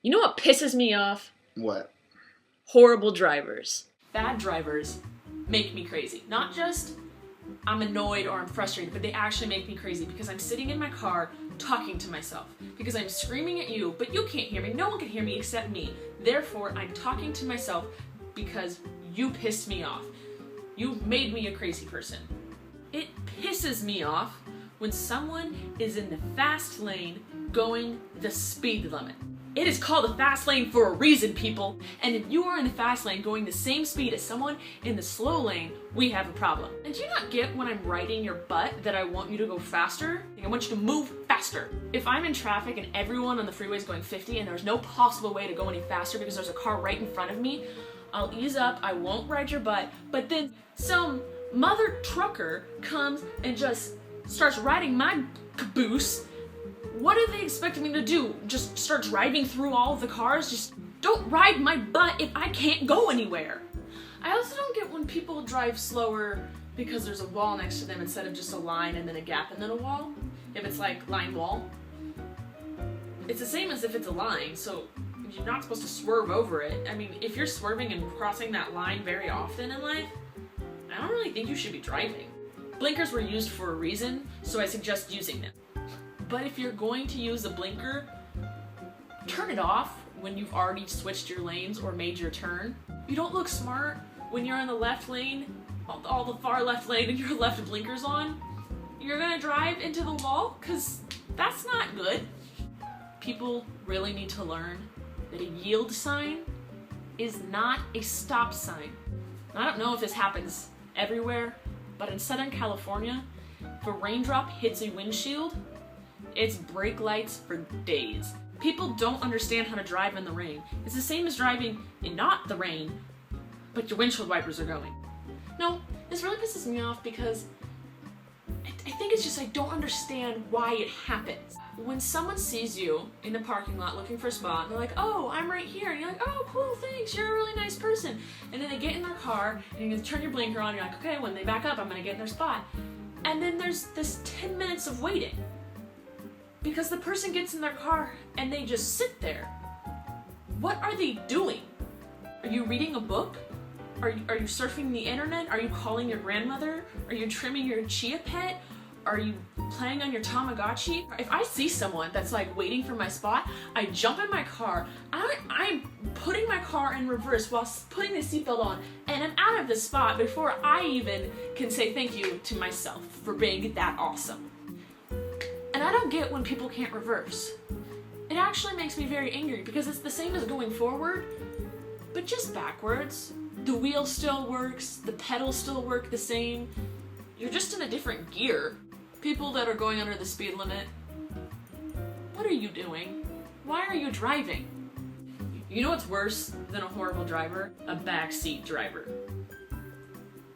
You know what pisses me off? What? Horrible drivers. Bad drivers make me crazy. Not just I'm annoyed or I'm frustrated, but they actually make me crazy because I'm sitting in my car talking to myself. Because I'm screaming at you, but you can't hear me. No one can hear me except me. Therefore, I'm talking to myself because you pissed me off. You've made me a crazy person. It pisses me off when someone is in the fast lane going the speed limit. It is called a fast lane for a reason, people. And if you are in the fast lane going the same speed as someone in the slow lane, we have a problem. And do you not get when I'm riding your butt that I want you to go faster? I want you to move faster. If I'm in traffic and everyone on the freeway is going 50 and there's no possible way to go any faster because there's a car right in front of me, I'll ease up, I won't ride your butt, but then some mother trucker comes and just starts riding my caboose. What are they expecting me to do? Just start driving through all of the cars? Just don't ride my butt if I can't go anywhere. I also don't get when people drive slower because there's a wall next to them instead of just a line and then a gap and then a wall. If it's like line wall. It's the same as if it's a line, so you're not supposed to swerve over it. I mean, if you're swerving and crossing that line very often in life, I don't really think you should be driving. Blinkers were used for a reason, so I suggest using them. But if you're going to use a blinker, turn it off when you've already switched your lanes or made your turn. You don't look smart when you're in the left lane, all the far left lane, and your left blinkers on. You're gonna drive into the wall, because that's not good. People really need to learn that a yield sign is not a stop sign. I don't know if this happens everywhere, but in Southern California, if a raindrop hits a windshield, it's brake lights for days. People don't understand how to drive in the rain. It's the same as driving in not the rain, but your windshield wipers are going. No, this really pisses me off because I think it's just I don't understand why it happens. When someone sees you in the parking lot looking for a spot, and they're like, oh, I'm right here, and you're like, oh, cool, thanks, you're a really nice person. And then they get in their car, and you turn your blinker on, and you're like, okay, when they back up, I'm gonna get in their spot. And then there's this 10 minutes of waiting. Because the person gets in their car, and they just sit there. What are they doing? Are you reading a book? Are you surfing the internet? Are you calling your grandmother? Are you trimming your chia pet? Are you playing on your Tamagotchi? If I see someone that's like waiting for my spot, I jump in my car, I'm putting my car in reverse while putting the seatbelt on, and I'm out of the spot before I even can say thank you to myself for being that awesome. And I don't get when people can't reverse. It actually makes me very angry because it's the same as going forward, but just backwards. The wheel still works, the pedals still work the same. You're just in a different gear. People that are going under the speed limit, what are you doing? Why are you driving? You know what's worse than a horrible driver? A backseat driver.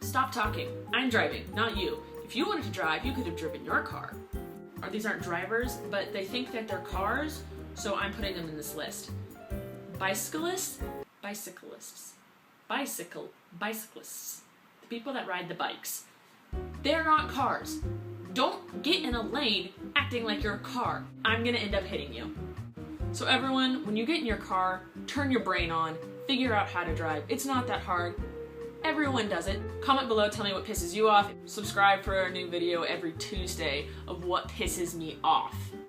Stop talking. I'm driving, not you. If you wanted to drive, you could have driven your car. Or these aren't drivers, but they think that they're cars, so I'm putting them in this list. Bicyclists, bicyclists. The people that ride the bikes. They're not cars. Don't get in a lane acting like you're a car. I'm gonna end up hitting you. So everyone, when you get in your car, turn your brain on, figure out how to drive. It's not that hard. Everyone does it. Comment below, tell me what pisses you off. Subscribe for a new video every Tuesday of what pisses me off.